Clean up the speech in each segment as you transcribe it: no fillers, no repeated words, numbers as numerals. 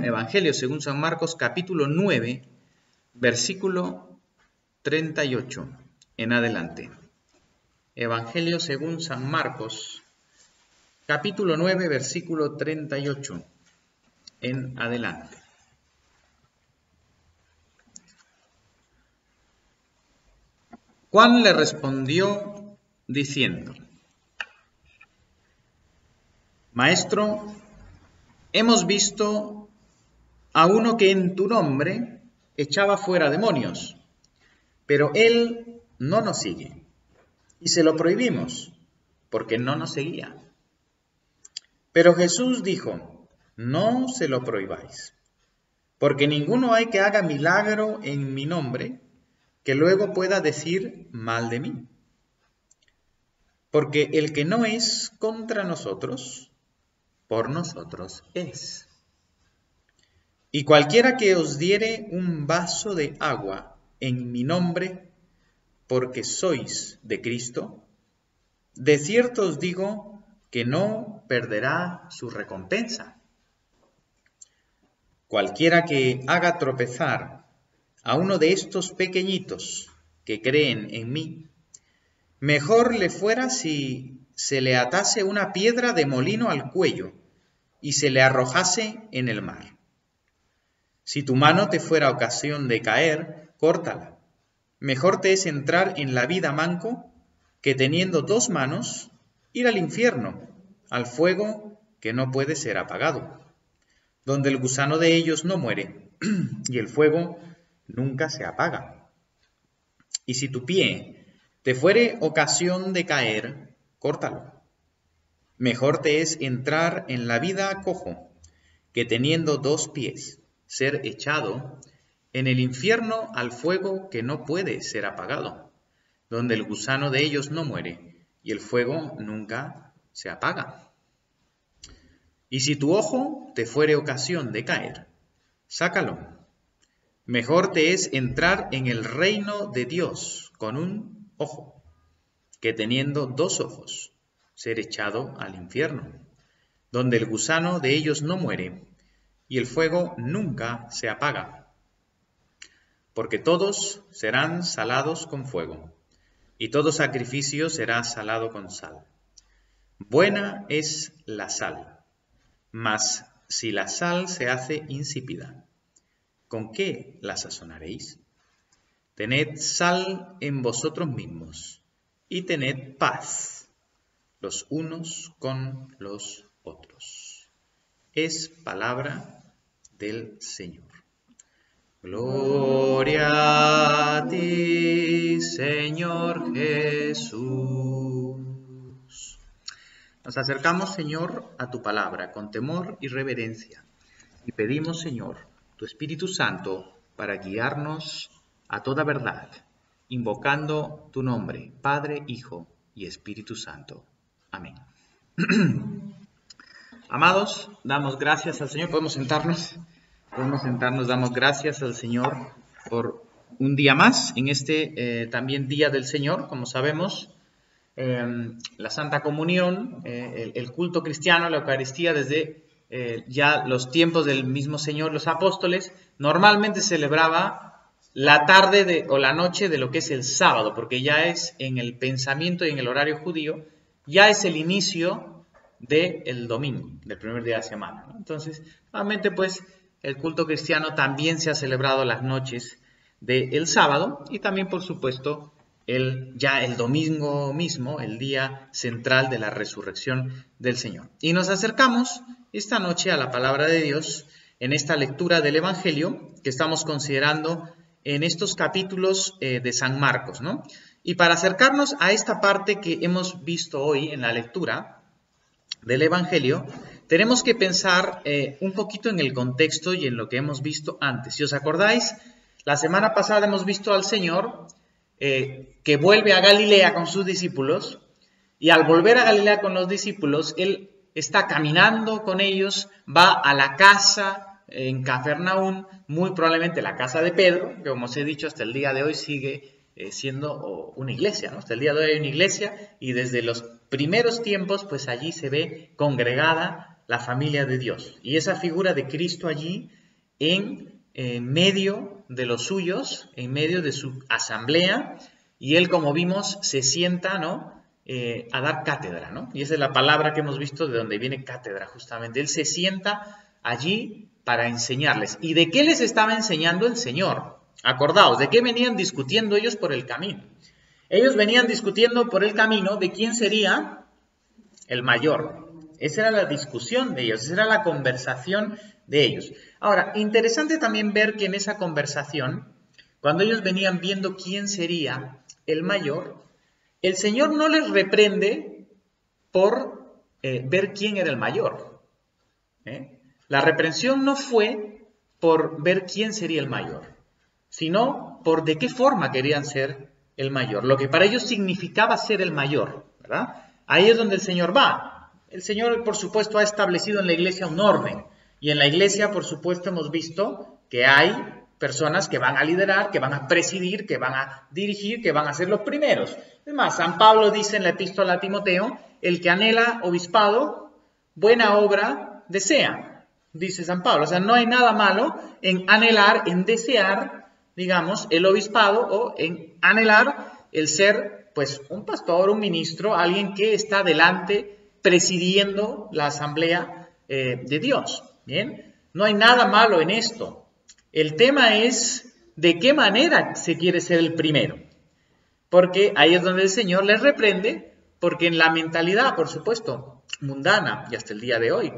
Evangelio según San Marcos, capítulo 9, versículo 38 en adelante. Evangelio según San Marcos, capítulo 9, versículo 38 en adelante. Juan le respondió diciendo: Maestro, hemos visto a uno que en tu nombre echaba fuera demonios, pero él no nos sigue, y se lo prohibimos, porque no nos seguía. Pero Jesús dijo: No se lo prohibáis, porque ninguno hay que haga milagro en mi nombre, que luego pueda decir mal de mí. Porque el que no es contra nosotros, por nosotros es. Y cualquiera que os diere un vaso de agua en mi nombre, porque sois de Cristo, de cierto os digo que no perderá su recompensa. Cualquiera que haga tropezar a uno de estos pequeñitos que creen en mí, mejor le fuera si se le atase una piedra de molino al cuello y se le arrojase en el mar. Si tu mano te fuera ocasión de caer, córtala. Mejor te es entrar en la vida manco que teniendo dos manos ir al infierno, al fuego que no puede ser apagado, donde el gusano de ellos no muere y el fuego nunca se apaga. Y si tu pie te fuere ocasión de caer, córtalo. Mejor te es entrar en la vida cojo que teniendo dos pies ser echado en el infierno al fuego que no puede ser apagado, donde el gusano de ellos no muere y el fuego nunca se apaga. Y si tu ojo te fuere ocasión de caer, sácalo. Mejor te es entrar en el reino de Dios con un ojo, que teniendo dos ojos ser echado al infierno, donde el gusano de ellos no muere y el fuego nunca se apaga. Porque todos serán salados con fuego, y todo sacrificio será salado con sal. Buena es la sal, mas si la sal se hace insípida, ¿con qué la sazonaréis? Tened sal en vosotros mismos, y tened paz los unos con los otros. Es palabra del Señor. Gloria a ti, Señor Jesús. Nos acercamos, Señor, a tu palabra con temor y reverencia. Y pedimos, Señor, tu Espíritu Santo para guiarnos a toda verdad, invocando tu nombre, Padre, Hijo y Espíritu Santo. Amén. Amados, damos gracias al Señor. ¿Podemos sentarnos? Damos gracias al Señor por un día más, en este también Día del Señor, como sabemos. La Santa Comunión, el culto cristiano, la Eucaristía, desde ya los tiempos del mismo Señor, los apóstoles, normalmente celebraba la tarde o la noche de lo que es el sábado, porque ya es en el pensamiento y en el horario judío, ya es el inicio del domingo, del primer día de la semana, ¿no? Entonces, normalmente pues el culto cristiano también se ha celebrado las noches del sábado y también, por supuesto, ya el domingo mismo, el día central de la resurrección del Señor. Y nos acercamos esta noche a la palabra de Dios en esta lectura del Evangelio que estamos considerando en estos capítulos de San Marcos, ¿no? Y para acercarnos a esta parte que hemos visto hoy en la lectura del Evangelio, tenemos que pensar un poquito en el contexto y en lo que hemos visto antes. Si os acordáis, la semana pasada hemos visto al Señor que vuelve a Galilea con sus discípulos, y al volver a Galilea con los discípulos, Él está caminando con ellos, va a la casa en Cafarnaúm, muy probablemente la casa de Pedro, que como os he dicho, hasta el día de hoy sigue siendo una iglesia, ¿no? Hasta el día de hoy hay una iglesia, y desde los primeros tiempos, pues allí se ve congregada la familia de Dios. Y esa figura de Cristo allí en medio de los suyos, en medio de su asamblea, y él, como vimos, se sienta, ¿no?, a dar cátedra, ¿no? Y esa es la palabra que hemos visto de donde viene cátedra, justamente. Él se sienta allí para enseñarles. ¿Y de qué les estaba enseñando el Señor? Acordaos, ¿de qué venían discutiendo ellos por el camino? Ellos venían discutiendo por el camino de quién sería el mayor. Esa era la discusión de ellos, esa era la conversación de ellos. Ahora, interesante también ver que en esa conversación, cuando ellos venían viendo quién sería el mayor, el Señor no les reprende por ver quién era el mayor. La reprensión no fue por ver quién sería el mayor, sino por de qué forma querían ser el mayor, lo que para ellos significaba ser el mayor, ¿verdad? Ahí es donde el Señor va. El Señor, por supuesto, ha establecido en la iglesia un orden, y en la iglesia, por supuesto, hemos visto que hay personas que van a liderar, que van a presidir, que van a dirigir, que van a ser los primeros. Es más, San Pablo dice en la epístola a Timoteo, el que anhela obispado, buena obra desea, dice San Pablo. O sea, no hay nada malo en anhelar, en desear, digamos, el obispado o en anhelar el ser, pues, un pastor, un ministro, alguien que está delante presidiendo la asamblea de Dios. ¿Bien? No hay nada malo en esto. El tema es de qué manera se quiere ser el primero. Porque ahí es donde el Señor les reprende, porque en la mentalidad, por supuesto, mundana y hasta el día de hoy,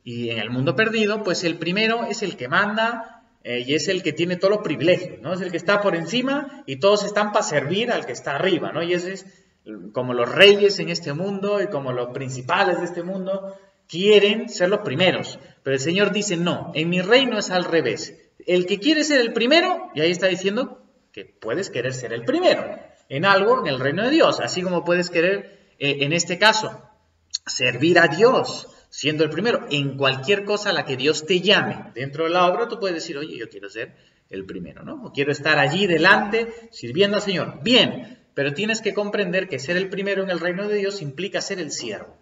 y en el mundo perdido, pues el primero es el que manda y es el que tiene todos los privilegios, ¿no? Es el que está por encima y todos están para servir al que está arriba, ¿no? Y ese es como los reyes en este mundo y como los principales de este mundo quieren ser los primeros. Pero el Señor dice, no, en mi reino es al revés. El que quiere ser el primero, y ahí está diciendo que puedes querer ser el primero en algo en el reino de Dios, así como puedes querer, en este caso, servir a Dios siendo el primero en cualquier cosa a la que Dios te llame. Dentro de la obra tú puedes decir, oye, yo quiero ser el primero, ¿no? O quiero estar allí delante sirviendo al Señor. Bien, pero tienes que comprender que ser el primero en el reino de Dios implica ser el siervo.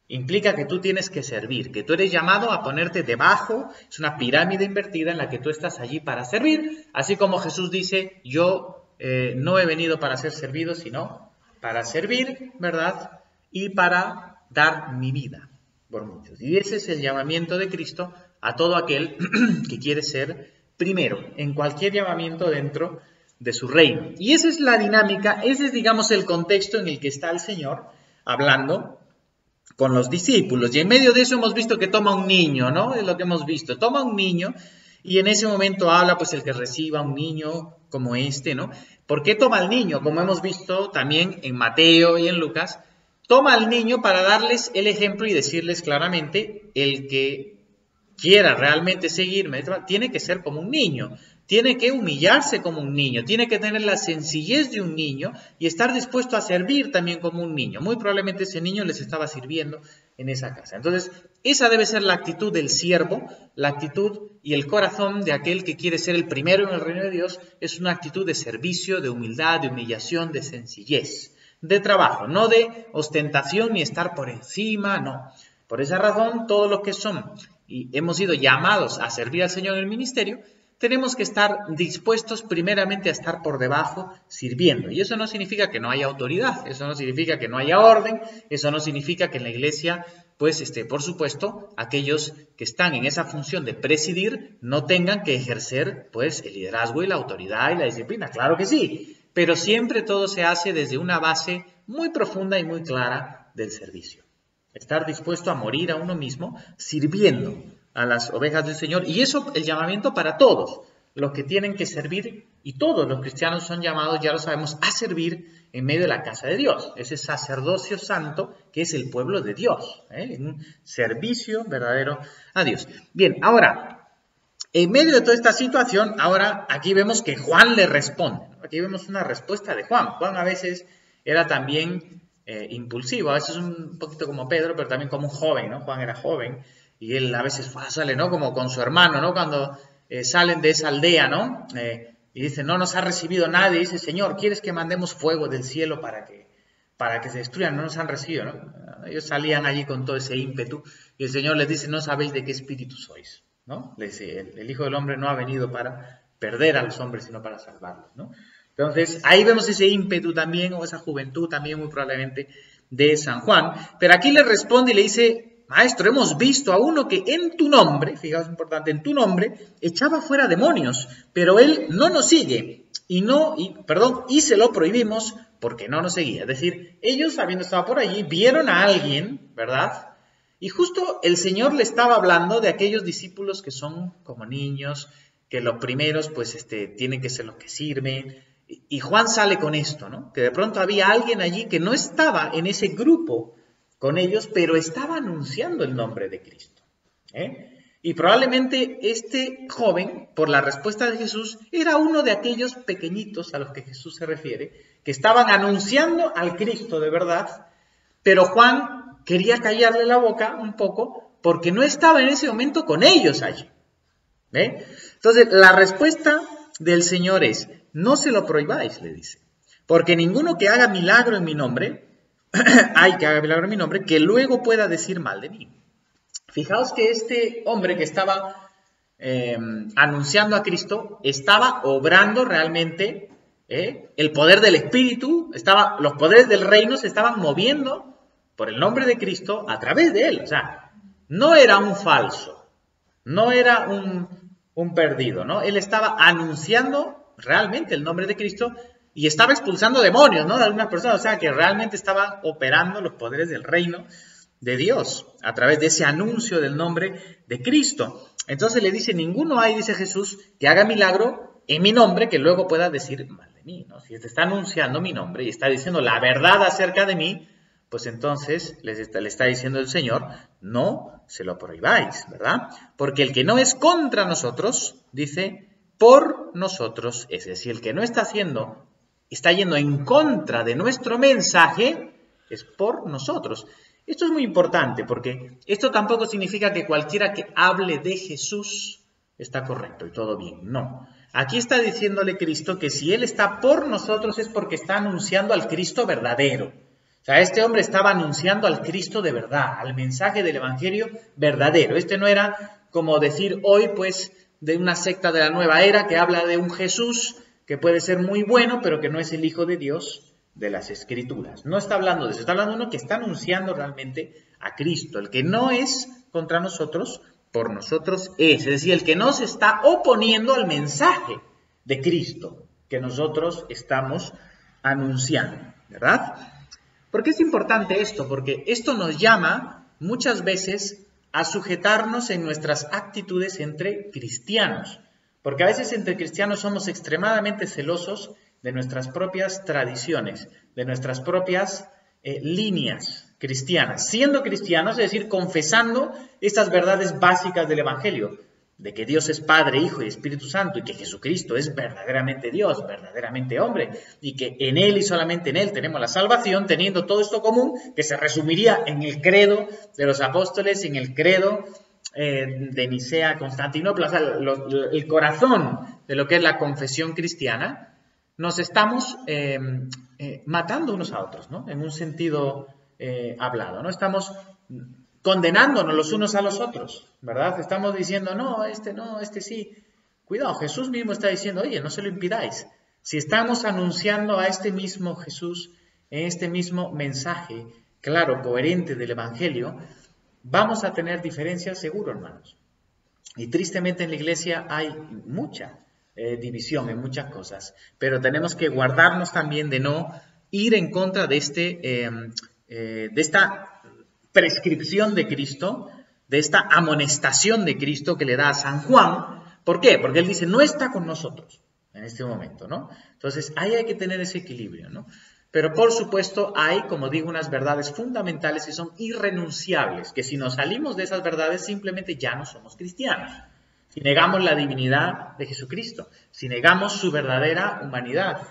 Implica que tú tienes que servir, que tú eres llamado a ponerte debajo, es una pirámide invertida en la que tú estás allí para servir, así como Jesús dice, yo no he venido para ser servido, sino para servir, ¿verdad? Y para dar mi vida por muchos. Y ese es el llamamiento de Cristo a todo aquel que quiere ser primero, en cualquier llamamiento dentro de su reino. Y esa es la dinámica, ese es, digamos, el contexto en el que está el Señor hablando con los discípulos. Y en medio de eso hemos visto que toma un niño, ¿no? Es lo que hemos visto. Toma un niño y en ese momento habla, pues, el que reciba un niño como este, ¿no? ¿Por qué toma al niño? Como hemos visto también en Mateo y en Lucas, toma al niño para darles el ejemplo y decirles claramente, el que quiera realmente seguirme, tiene que ser como un niño. Tiene que humillarse como un niño, tiene que tener la sencillez de un niño y estar dispuesto a servir también como un niño. Muy probablemente ese niño les estaba sirviendo en esa casa. Entonces, esa debe ser la actitud del siervo, la actitud y el corazón de aquel que quiere ser el primero en el reino de Dios, es una actitud de servicio, de humildad, de humillación, de sencillez, de trabajo, no de ostentación ni estar por encima, no. Por esa razón, todos los que son y hemos sido llamados a servir al Señor en el ministerio, tenemos que estar dispuestos primeramente a estar por debajo sirviendo. Y eso no significa que no haya autoridad, eso no significa que no haya orden, eso no significa que en la iglesia, pues, por supuesto, aquellos que están en esa función de presidir no tengan que ejercer, pues, el liderazgo y la autoridad y la disciplina. Claro que sí, pero siempre todo se hace desde una base muy profunda y muy clara del servicio. Estar dispuesto a morir a uno mismo sirviendo a las ovejas del Señor. Y eso, el llamamiento para todos los que tienen que servir, y todos los cristianos son llamados, ya lo sabemos, a servir en medio de la casa de Dios. Ese sacerdocio santo que es el pueblo de Dios, un servicio verdadero a Dios. Bien, ahora, en medio de toda esta situación, ahora aquí vemos que Juan le responde. Aquí vemos una respuesta de Juan. Juan a veces era también impulsivo, a veces un poquito como Pedro, pero también como un joven, ¿no? Juan era joven y él a veces sale, ¿no? Como con su hermano, ¿no? Cuando salen de esa aldea, ¿no? Y dice, no nos ha recibido nadie, y dice, Señor, ¿quieres que mandemos fuego del cielo para para que se destruyan, no nos han recibido, ¿no? Ellos salían allí con todo ese ímpetu y el Señor les dice, no sabéis de qué espíritu sois, ¿no? Les dice, el Hijo del Hombre no ha venido para perder a los hombres, sino para salvarlos, ¿no? Entonces, ahí vemos ese ímpetu también, o esa juventud también muy probablemente de San Juan. Pero aquí le responde y le dice, Maestro, hemos visto a uno que en tu nombre, fijaos, es importante, en tu nombre, echaba fuera demonios, pero él no nos sigue y se lo prohibimos porque no nos seguía. Es decir, ellos, habiendo estado por allí, vieron a alguien, ¿verdad? Y justo el Señor le estaba hablando de aquellos discípulos que son como niños, que los primeros pues tienen que ser los que sirven. Y Juan sale con esto, ¿no? Que de pronto había alguien allí que no estaba en ese grupo con ellos, pero estaba anunciando el nombre de Cristo, Y probablemente este joven, por la respuesta de Jesús, era uno de aquellos pequeñitos a los que Jesús se refiere, que estaban anunciando al Cristo de verdad, pero Juan quería callarle la boca un poco porque no estaba en ese momento con ellos allí. Entonces, la respuesta del Señor es, no se lo prohibáis, le dice, porque ninguno que haga milagro en mi nombre, que luego pueda decir mal de mí. Fijaos que este hombre que estaba anunciando a Cristo, estaba obrando realmente el poder del Espíritu, los poderes del reino se estaban moviendo por el nombre de Cristo a través de él. O sea, no era un falso, no era un perdido, ¿no? Él estaba anunciando realmente el nombre de Cristo y estaba expulsando demonios, ¿no? De algunas personas, o sea, que realmente estaban operando los poderes del reino de Dios a través de ese anuncio del nombre de Cristo. Entonces le dice, ninguno hay, dice Jesús, que haga milagro en mi nombre que luego pueda decir mal de mí, ¿no? Si te está anunciando mi nombre y está diciendo la verdad acerca de mí, pues entonces le está diciendo el Señor, no se lo prohibáis, ¿verdad? Porque el que no es contra nosotros, dice, por nosotros, es decir, el que no está yendo en contra de nuestro mensaje, es por nosotros. Esto es muy importante porque esto tampoco significa que cualquiera que hable de Jesús está correcto y todo bien, no. Aquí está diciéndole Cristo que si Él está por nosotros es porque está anunciando al Cristo verdadero. O sea, este hombre estaba anunciando al Cristo de verdad, al mensaje del Evangelio verdadero. Este no era como decir hoy, pues, de una secta de la nueva era que habla de un Jesús que puede ser muy bueno, pero que no es el Hijo de Dios de las Escrituras. No está hablando de eso, está hablando de uno que está anunciando realmente a Cristo. El que no es contra nosotros, por nosotros es. Es decir, el que no se está oponiendo al mensaje de Cristo que nosotros estamos anunciando, ¿verdad? ¿Por qué es importante esto? Porque esto nos llama muchas veces a sujetarnos en nuestras actitudes entre cristianos. Porque a veces entre cristianos somos extremadamente celosos de nuestras propias tradiciones, de nuestras propias líneas cristianas. Siendo cristianos, es decir, confesando estas verdades básicas del Evangelio, de que Dios es Padre, Hijo y Espíritu Santo, y que Jesucristo es verdaderamente Dios, verdaderamente hombre, y que en Él y solamente en Él tenemos la salvación, teniendo todo esto común, que se resumiría en el credo de los apóstoles, en el credo de Nicea, Constantinopla, o sea, el corazón de lo que es la confesión cristiana, nos estamos matando unos a otros, ¿no? En un sentido hablado, ¿no? Estamos condenándonos los unos a los otros, ¿verdad? Estamos diciendo, no, este sí. Cuidado, Jesús mismo está diciendo, oye, no se lo impidáis. Si estamos anunciando a este mismo Jesús, en este mismo mensaje, claro, coherente del Evangelio, vamos a tener diferencias seguro, hermanos. Y tristemente en la iglesia hay mucha división en muchas cosas, pero tenemos que guardarnos también de no ir en contra de esta prescripción de Cristo, de esta amonestación de Cristo que le da a San Juan. ¿Por qué? Porque él dice, no está con nosotros en este momento, ¿no? Entonces, ahí hay que tener ese equilibrio, ¿no? Pero por supuesto hay, como digo, unas verdades fundamentales que son irrenunciables, que si nos salimos de esas verdades simplemente ya no somos cristianos. Si negamos la divinidad de Jesucristo, si negamos su verdadera humanidad,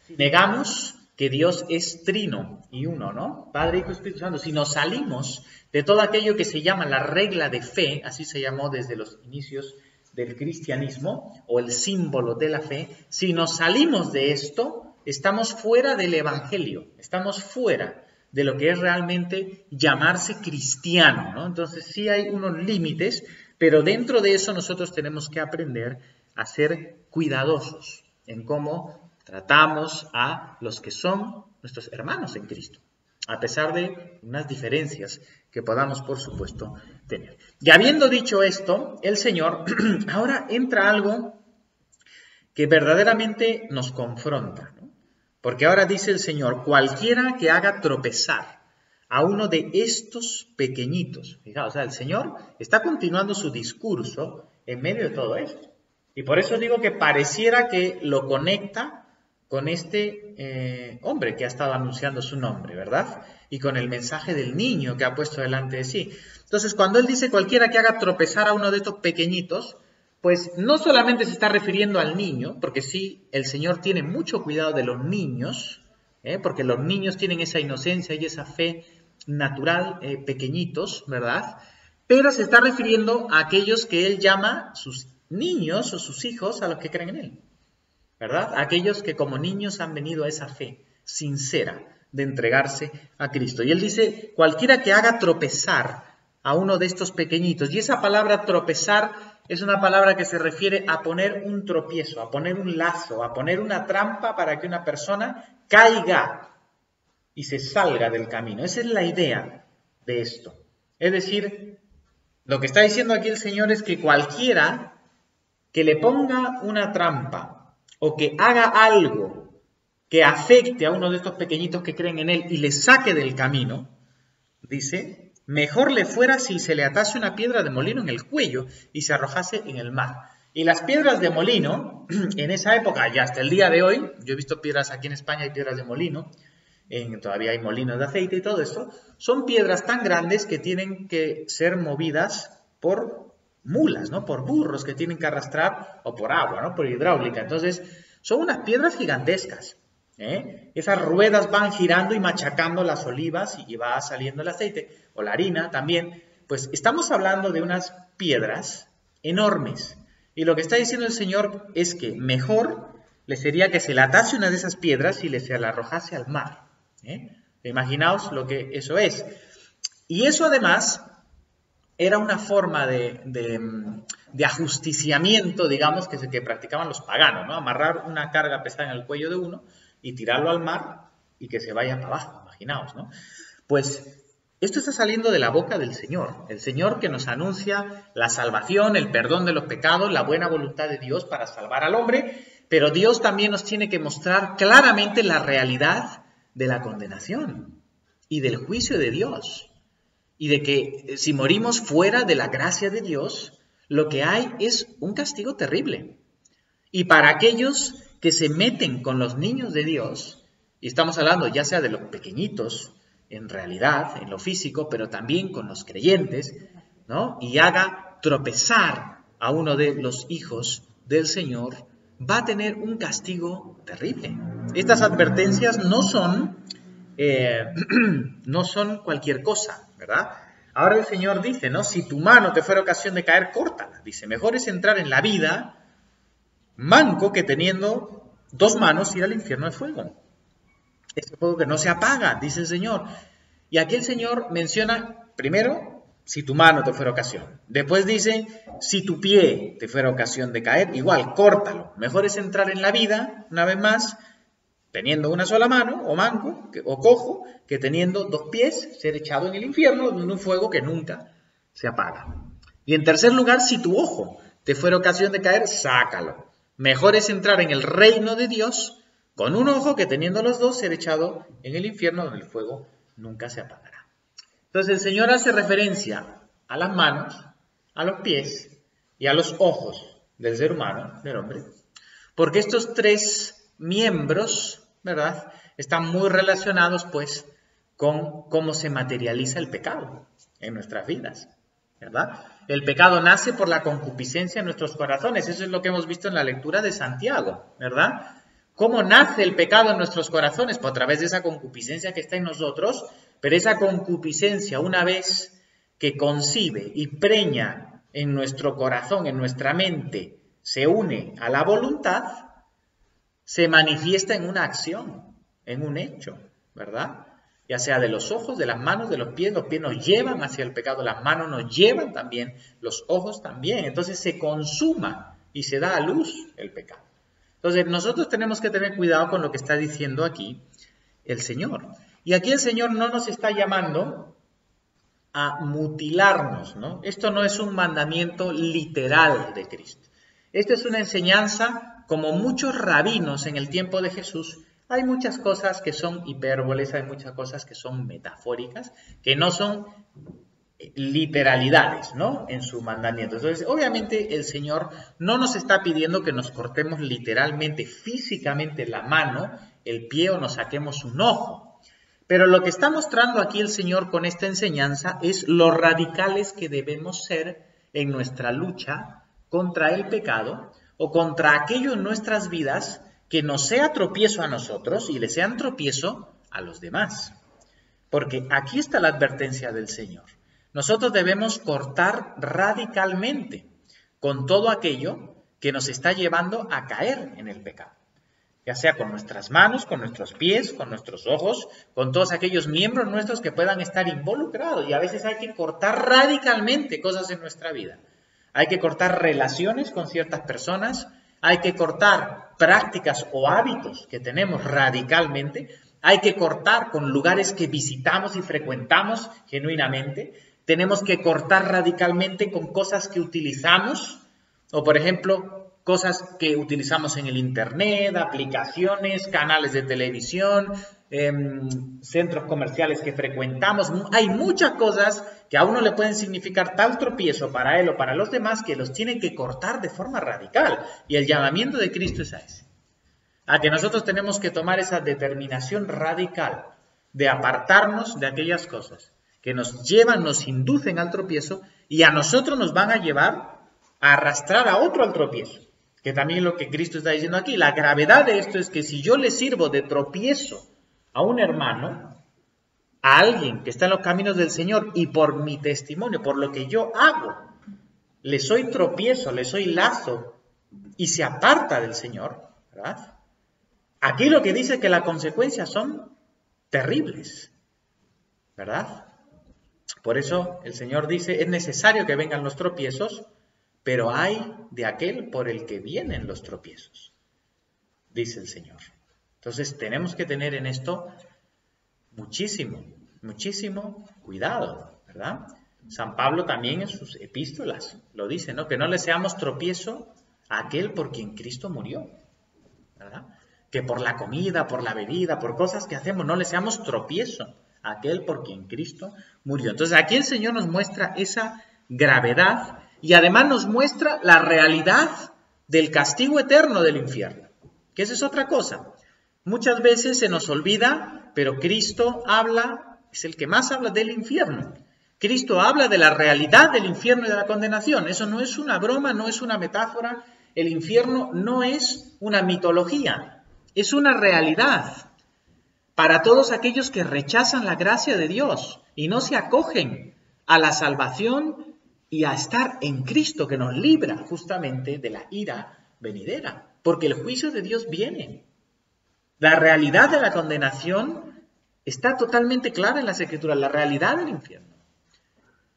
si negamos que Dios es trino y uno, ¿no? Padre, Hijo y Espíritu Santo. Si nos salimos de todo aquello que se llama la regla de fe, así se llamó desde los inicios del cristianismo, o el símbolo de la fe, si nos salimos de esto, estamos fuera del Evangelio, estamos fuera de lo que es realmente llamarse cristiano, ¿no? Entonces sí hay unos límites, pero dentro de eso nosotros tenemos que aprender a ser cuidadosos en cómo tratamos a los que son nuestros hermanos en Cristo, a pesar de unas diferencias que podamos, por supuesto, tener. Y habiendo dicho esto, el Señor, ahora entra algo que verdaderamente nos confronta, ¿no? Porque ahora dice el Señor, cualquiera que haga tropezar a uno de estos pequeñitos. Fijaos, o sea, el Señor está continuando su discurso en medio de todo esto. Y por eso digo que pareciera que lo conecta con este hombre que ha estado anunciando su nombre, ¿verdad? Y con el mensaje del niño que ha puesto delante de sí. Entonces, cuando él dice cualquiera que haga tropezar a uno de estos pequeñitos, pues no solamente se está refiriendo al niño, porque sí, el Señor tiene mucho cuidado de los niños, porque los niños tienen esa inocencia y esa fe natural, pequeñitos, ¿verdad? Pero se está refiriendo a aquellos que Él llama sus niños o sus hijos, a los que creen en Él, ¿verdad? Aquellos que como niños han venido a esa fe sincera de entregarse a Cristo. Y Él dice, cualquiera que haga tropezar a uno de estos pequeñitos, y esa palabra tropezar es una palabra que se refiere a poner un tropiezo, a poner un lazo, a poner una trampa para que una persona caiga y se salga del camino. Esa es la idea de esto. Es decir, lo que está diciendo aquí el Señor es que cualquiera que le ponga una trampa o que haga algo que afecte a uno de estos pequeñitos que creen en Él y le saque del camino, dice, mejor le fuera si se le atase una piedra de molino en el cuello y se arrojase en el mar. Y las piedras de molino, en esa época y hasta el día de hoy, yo he visto piedras aquí en España, hay piedras de molino, todavía hay molinos de aceite y todo esto, son piedras tan grandes que tienen que ser movidas por mulas, ¿no? Por burros que tienen que arrastrar, o por agua, ¿no? Por hidráulica. Entonces, son unas piedras gigantescas. Esas ruedas van girando y machacando las olivas y va saliendo el aceite, o la harina también. Pues estamos hablando de unas piedras enormes. Y lo que está diciendo el Señor es que mejor le sería que se le atase una de esas piedras y se la arrojase al mar. Imaginaos lo que eso es. Y eso además era una forma de ajusticiamiento, digamos, que practicaban los paganos, ¿no? Amarrar una carga pesada en el cuello de uno y tirarlo al mar y que se vaya para abajo, imaginaos, ¿no? Pues esto está saliendo de la boca del Señor, el Señor que nos anuncia la salvación, el perdón de los pecados, la buena voluntad de Dios para salvar al hombre, pero Dios también nos tiene que mostrar claramente la realidad de la condenación y del juicio de Dios, y de que si morimos fuera de la gracia de Dios, lo que hay es un castigo terrible. Y para aquellos que se meten con los niños de Dios, y estamos hablando ya sea de los pequeñitos, en realidad, en lo físico, pero también con los creyentes, ¿no? Y haga tropezar a uno de los hijos del Señor, va a tener un castigo terrible. Estas advertencias no son cualquier cosa, ¿verdad? Ahora el Señor dice, ¿no? Si tu mano te fuera ocasión de caer, córtala. Dice, mejor es entrar en la vida manco que teniendo dos manos ir al infierno de fuego. Ese fuego que no se apaga, dice el Señor. Y aquí el Señor menciona, primero, si tu mano te fuera ocasión. Después dice, si tu pie te fuera ocasión de caer, igual, córtalo. Mejor es entrar en la vida, una vez más, teniendo una sola mano, o manco, o cojo, que teniendo dos pies, ser echado en el infierno, en un fuego que nunca se apaga. Y en tercer lugar, si tu ojo te fuera ocasión de caer, sácalo. Mejor es entrar en el reino de Dios con un ojo que teniendo los dos, ser echado en el infierno donde el fuego nunca se apagará. Entonces el Señor hace referencia a las manos, a los pies y a los ojos del ser humano, del hombre, porque estos tres miembros, ¿verdad?, están muy relacionados, pues, con cómo se materializa el pecado en nuestras vidas, ¿verdad? El pecado nace por la concupiscencia en nuestros corazones. Eso es lo que hemos visto en la lectura de Santiago, ¿verdad? ¿Cómo nace el pecado en nuestros corazones? Pues a través de esa concupiscencia que está en nosotros, pero esa concupiscencia, una vez que concibe y preña en nuestro corazón, en nuestra mente, se une a la voluntad, se manifiesta en una acción, en un hecho, ¿verdad? Ya sea de los ojos, de las manos, de los pies nos llevan hacia el pecado, las manos nos llevan también, los ojos también. Entonces se consuma y se da a luz el pecado. Entonces nosotros tenemos que tener cuidado con lo que está diciendo aquí el Señor. Y aquí el Señor no nos está llamando a mutilarnos, ¿no? Esto no es un mandamiento literal de Cristo. Esta es una enseñanza, como muchos rabinos en el tiempo de Jesús, hay muchas cosas que son hipérboles, hay muchas cosas que son metafóricas, que no son literalidades, ¿no? En su mandamiento. Entonces, obviamente el Señor no nos está pidiendo que nos cortemos literalmente, físicamente la mano, el pie o nos saquemos un ojo. Pero lo que está mostrando aquí el Señor con esta enseñanza es lo radicales que debemos ser en nuestra lucha contra el pecado o contra aquello en nuestras vidas que nos sea tropiezo a nosotros y le sean tropiezo a los demás. Porque aquí está la advertencia del Señor. Nosotros debemos cortar radicalmente con todo aquello que nos está llevando a caer en el pecado. Ya sea con nuestras manos, con nuestros pies, con nuestros ojos, con todos aquellos miembros nuestros que puedan estar involucrados. Y a veces hay que cortar radicalmente cosas en nuestra vida. Hay que cortar relaciones con ciertas personas, hay que cortar prácticas o hábitos que tenemos radicalmente, hay que cortar con lugares que visitamos y frecuentamos genuinamente, tenemos que cortar radicalmente con cosas que utilizamos, o por ejemplo, cosas que utilizamos en el internet, aplicaciones, canales de televisión, centros comerciales que frecuentamos. Hay muchas cosas que a uno le pueden significar tal tropiezo para él o para los demás que los tienen que cortar de forma radical. Y el llamamiento de Cristo es a ese. A que nosotros tenemos que tomar esa determinación radical de apartarnos de aquellas cosas que nos llevan, nos inducen al tropiezo y a nosotros nos van a llevar a arrastrar a otro al tropiezo. Que también es lo que Cristo está diciendo aquí. La gravedad de esto es que si yo le sirvo de tropiezo a un hermano, a alguien que está en los caminos del Señor y por mi testimonio, por lo que yo hago, le soy tropiezo, le soy lazo y se aparta del Señor, ¿verdad? Aquí lo que dice es que las consecuencias son terribles, ¿verdad? Por eso el Señor dice, es necesario que vengan los tropiezos, pero hay de aquel por el que vienen los tropiezos, dice el Señor. Entonces tenemos que tener en esto muchísimo cuidado, ¿verdad? San Pablo también en sus epístolas lo dice, ¿no? Que no le seamos tropiezo a aquel por quien Cristo murió, ¿verdad? Que por la comida, por la bebida, por cosas que hacemos, no le seamos tropiezo a aquel por quien Cristo murió. Entonces aquí el Señor nos muestra esa gravedad y además nos muestra la realidad del castigo eterno del infierno, que esa es otra cosa. Muchas veces se nos olvida, pero Cristo habla, es el que más habla del infierno. Cristo habla de la realidad del infierno y de la condenación. Eso no es una broma, no es una metáfora. El infierno no es una mitología, es una realidad para todos aquellos que rechazan la gracia de Dios y no se acogen a la salvación y a estar en Cristo, que nos libra justamente de la ira venidera, porque el juicio de Dios viene. La realidad de la condenación está totalmente clara en las Escrituras, la realidad del infierno.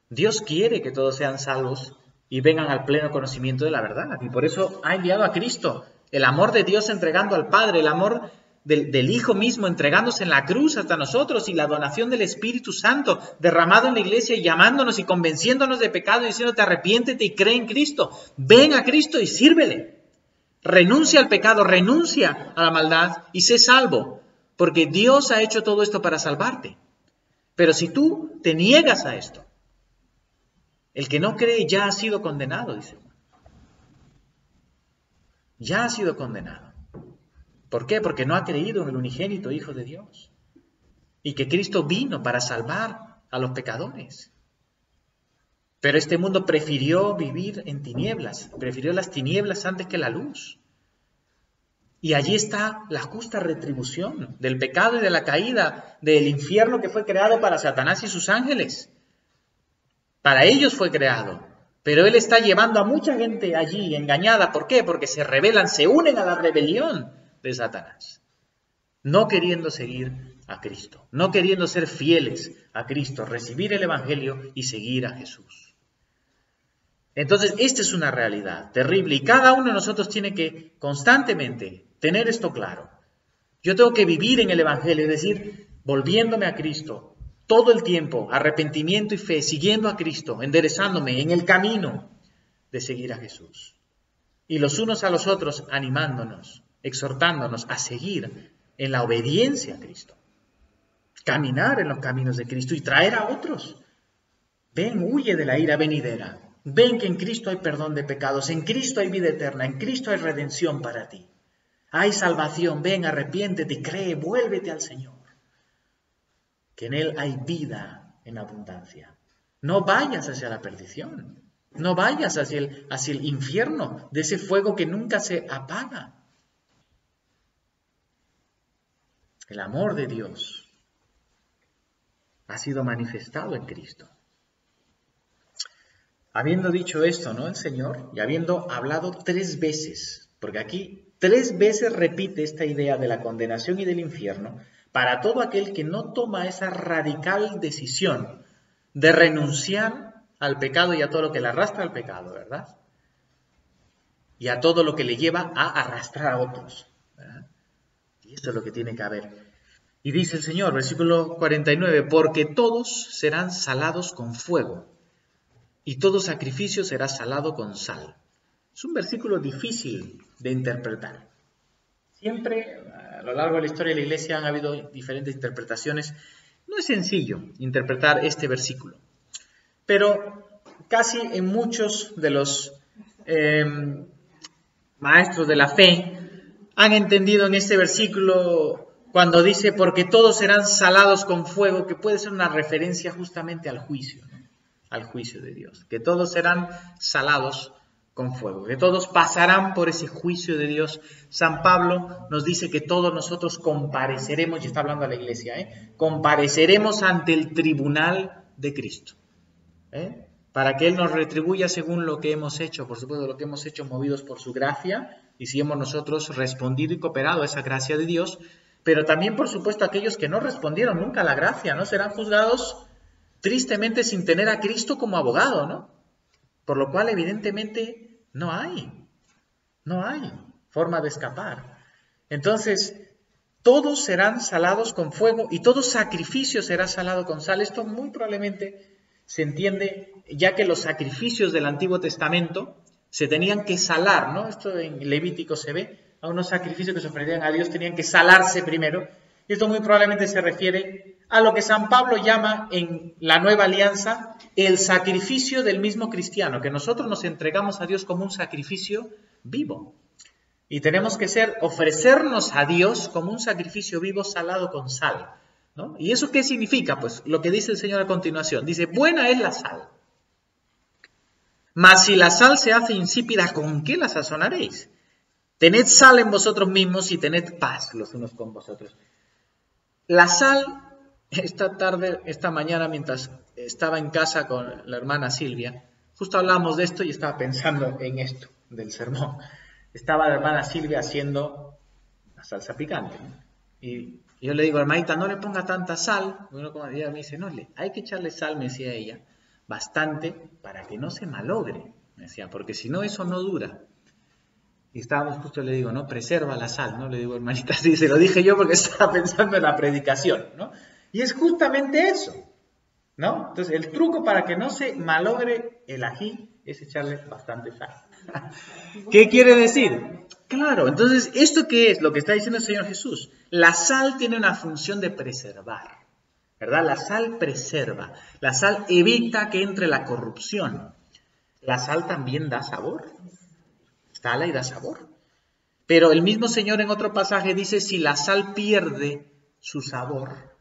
Dios quiere que todos sean salvos y vengan al pleno conocimiento de la verdad, y por eso ha enviado a Cristo, el amor de Dios entregando al Padre, el amor del Hijo mismo entregándose en la cruz hasta nosotros y la donación del Espíritu Santo derramado en la iglesia y llamándonos y convenciéndonos de pecado y diciéndote arrepiéntete y cree en Cristo. Ven a Cristo y sírvele. Renuncia al pecado, renuncia a la maldad y sé salvo, porque Dios ha hecho todo esto para salvarte. Pero si tú te niegas a esto, el que no cree ya ha sido condenado, dice Juan. Ya ha sido condenado. ¿Por qué? Porque no ha creído en el unigénito Hijo de Dios. Y que Cristo vino para salvar a los pecadores. Pero este mundo prefirió vivir en tinieblas, prefirió las tinieblas antes que la luz. Y allí está la justa retribución del pecado y de la caída, del infierno que fue creado para Satanás y sus ángeles. Para ellos fue creado. Pero Él está llevando a mucha gente allí engañada. ¿Por qué? Porque se rebelan, se unen a la rebelión de Satanás. No queriendo seguir a Cristo, no queriendo ser fieles a Cristo, recibir el Evangelio y seguir a Jesús. Entonces, esta es una realidad terrible y cada uno de nosotros tiene que constantemente tener esto claro. Yo tengo que vivir en el Evangelio, es decir, volviéndome a Cristo todo el tiempo, arrepentimiento y fe, siguiendo a Cristo, enderezándome en el camino de seguir a Jesús. Y los unos a los otros animándonos, exhortándonos a seguir en la obediencia a Cristo. Caminar en los caminos de Cristo y traer a otros. Ven, huye de la ira venidera. Ven que en Cristo hay perdón de pecados, en Cristo hay vida eterna, en Cristo hay redención para ti. Hay salvación, ven, arrepiéntete, cree, vuélvete al Señor. Que en Él hay vida en abundancia. No vayas hacia la perdición. No vayas hacia el infierno, de ese fuego que nunca se apaga. El amor de Dios ha sido manifestado en Cristo. Habiendo dicho esto, ¿no? El Señor, y habiendo hablado 3 veces, porque aquí 3 veces repite esta idea de la condenación y del infierno, para todo aquel que no toma esa radical decisión de renunciar al pecado y a todo lo que le arrastra al pecado, ¿verdad? Y a todo lo que le lleva a arrastrar a otros, ¿verdad? Y esto es lo que tiene que haber. Y dice el Señor, versículo 49, porque todos serán salados con fuego, y todo sacrificio será salado con sal. Es un versículo difícil de interpretar. Siempre, a lo largo de la historia de la Iglesia, han habido diferentes interpretaciones. No es sencillo interpretar este versículo, pero casi en muchos de los maestros de la fe han entendido en este versículo cuando dice, porque todos serán salados con fuego, que puede ser una referencia justamente al juicio, ¿no? Al juicio de Dios, que todos serán salados con fuego, que todos pasarán por ese juicio de Dios. San Pablo nos dice que todos nosotros compareceremos, y está hablando a la iglesia, compareceremos ante el tribunal de Cristo, para que Él nos retribuya según lo que hemos hecho, por supuesto lo que hemos hecho movidos por su gracia, y si hemos nosotros respondido y cooperado a esa gracia de Dios, pero también por supuesto aquellos que no respondieron nunca a la gracia, ¿no? Serán juzgados tristemente sin tener a Cristo como abogado, ¿no? Por lo cual evidentemente no hay forma de escapar. Entonces, todos serán salados con fuego y todo sacrificio será salado con sal. Esto muy probablemente se entiende ya que los sacrificios del Antiguo Testamento se tenían que salar, ¿no? Esto en Levítico se ve, a unos sacrificios que se ofrecían a Dios tenían que salarse primero. Y esto muy probablemente se refiere a lo que San Pablo llama en la Nueva Alianza el sacrificio del mismo cristiano, que nosotros nos entregamos a Dios como un sacrificio vivo. Y tenemos que ofrecernos a Dios como un sacrificio vivo salado con sal, ¿no? ¿Y eso qué significa? Pues lo que dice el Señor a continuación. Dice, buena es la sal. Mas si la sal se hace insípida, ¿con qué la sazonaréis? Tened sal en vosotros mismos y tened paz los unos con vosotros. La sal, esta mañana, mientras estaba en casa con la hermana Silvia, justo hablamos de esto y estaba pensando en esto, del sermón. Estaba la hermana Silvia haciendo la salsa picante, ¿no? Y yo le digo, hermanita, no le ponga tanta sal. Bueno, como ella me dice, no, hay que echarle sal, me decía ella, bastante para que no se malogre, me decía, porque si no eso no dura. Y estábamos justo, le digo, ¿no? Preserva la sal, ¿no? Le digo, hermanita, sí, se lo dije yo porque estaba pensando en la predicación, ¿no? Y es justamente eso, ¿no? Entonces, el truco para que no se malogre el ají es echarle bastante sal. ¿Qué quiere decir? Claro, entonces, ¿esto qué es? Lo que está diciendo el Señor Jesús. La sal tiene una función de preservar, ¿verdad? La sal preserva, la sal evita que entre la corrupción. La sal también da sabor. Sala y da sabor. Pero el mismo Señor en otro pasaje dice, si la sal pierde su sabor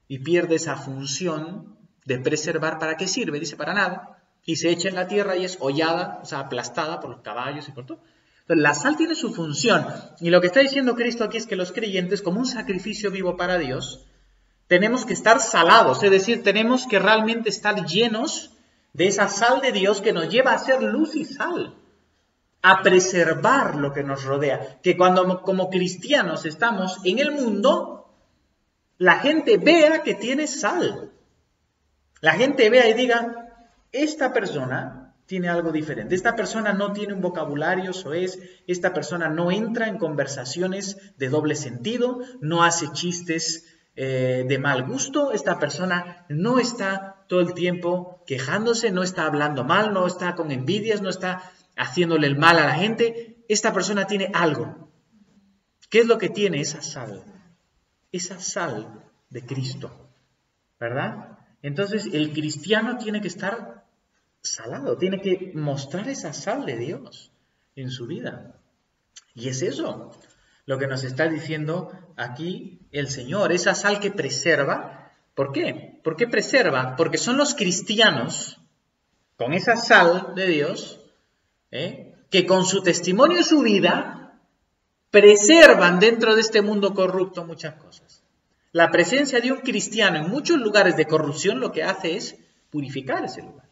y pierde esa función de preservar, ¿para qué sirve? Dice, para nada. Y se echa en la tierra y es hollada, o sea, aplastada por los caballos y por todo. Entonces, la sal tiene su función. Y lo que está diciendo Cristo aquí es que los creyentes, como un sacrificio vivo para Dios, tenemos que estar salados, es decir, tenemos que realmente estar llenos de esa sal de Dios que nos lleva a ser luz y sal. a preservar lo que nos rodea. Que cuando como cristianos estamos en el mundo, la gente vea que tiene sal. La gente vea y diga, esta persona tiene algo diferente. Esta persona no tiene un vocabulario soez. Esta persona no entra en conversaciones de doble sentido. No hace chistes de mal gusto. Esta persona no está todo el tiempo quejándose, no está hablando mal, no está con envidias, no está haciéndole el mal a la gente. Esta persona tiene algo. ¿Qué es lo que tiene esa sal? Esa sal de Cristo, ¿verdad? Entonces el cristiano tiene que estar salado, tiene que mostrar esa sal de Dios en su vida. Y es eso lo que nos está diciendo aquí el Señor, esa sal que preserva. ¿Por qué? ¿Por qué preserva? Porque son los cristianos, con esa sal de Dios, que con su testimonio y su vida, preservan dentro de este mundo corrupto muchas cosas. La presencia de un cristiano en muchos lugares de corrupción lo que hace es purificar ese lugar.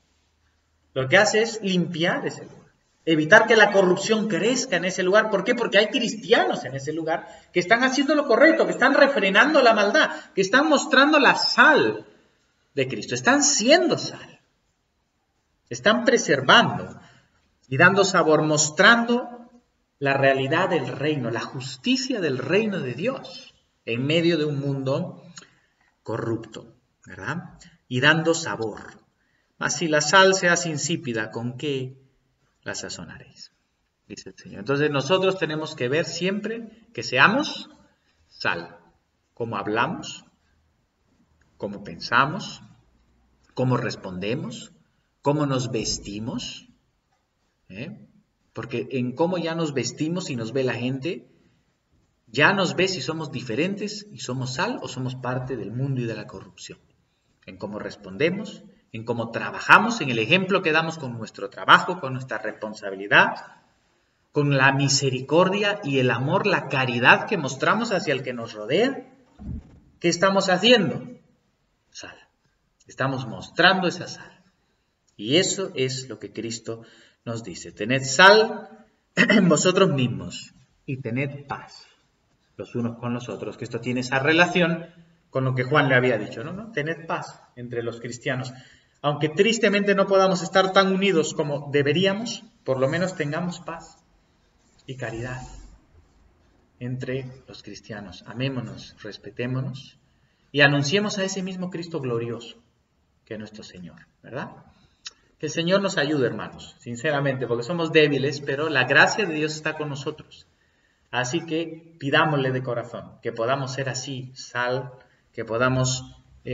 Lo que hace es limpiar ese lugar. Evitar que la corrupción crezca en ese lugar. ¿Por qué? Porque hay cristianos en ese lugar que están haciendo lo correcto, que están refrenando la maldad, que están mostrando la sal de Cristo. Están siendo sal. Están preservando y dando sabor, mostrando la realidad del reino, la justicia del reino de Dios en medio de un mundo corrupto, ¿verdad? Y dando sabor. Mas si la sal se hace insípida, ¿con qué la sazonaréis? Dice el Señor. Entonces nosotros tenemos que ver siempre que seamos sal. Cómo hablamos, cómo pensamos, cómo respondemos, cómo nos vestimos. Porque en cómo ya nos vestimos y nos ve la gente, ya nos ve si somos diferentes y somos sal o somos parte del mundo y de la corrupción. En cómo respondemos, en cómo trabajamos, en el ejemplo que damos con nuestro trabajo, con nuestra responsabilidad, con la misericordia y el amor, la caridad que mostramos hacia el que nos rodea. ¿Qué estamos haciendo? Sal. Estamos mostrando esa sal. Y eso es lo que Cristo nos dice. Tened sal en vosotros mismos y tened paz los unos con los otros. Que esto tiene esa relación con lo que Juan le había dicho, ¿no? Tened paz entre los cristianos. Aunque tristemente no podamos estar tan unidos como deberíamos, por lo menos tengamos paz y caridad entre los cristianos. Amémonos, respetémonos y anunciemos a ese mismo Cristo glorioso que es nuestro Señor, ¿verdad? Que el Señor nos ayude, hermanos, sinceramente, porque somos débiles, pero la gracia de Dios está con nosotros. Así que pidámosle de corazón que podamos ser así, sal, que podamos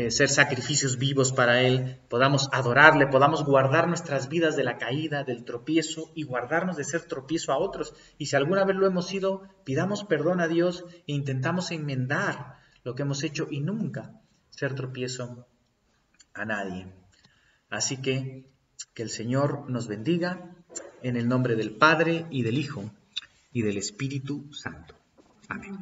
ser sacrificios vivos para Él, podamos adorarle, podamos guardar nuestras vidas de la caída, del tropiezo y guardarnos de ser tropiezo a otros. Y si alguna vez lo hemos sido, pidamos perdón a Dios e intentamos enmendar lo que hemos hecho y nunca ser tropiezo a nadie. Así que el Señor nos bendiga en el nombre del Padre y del Hijo y del Espíritu Santo. Amén.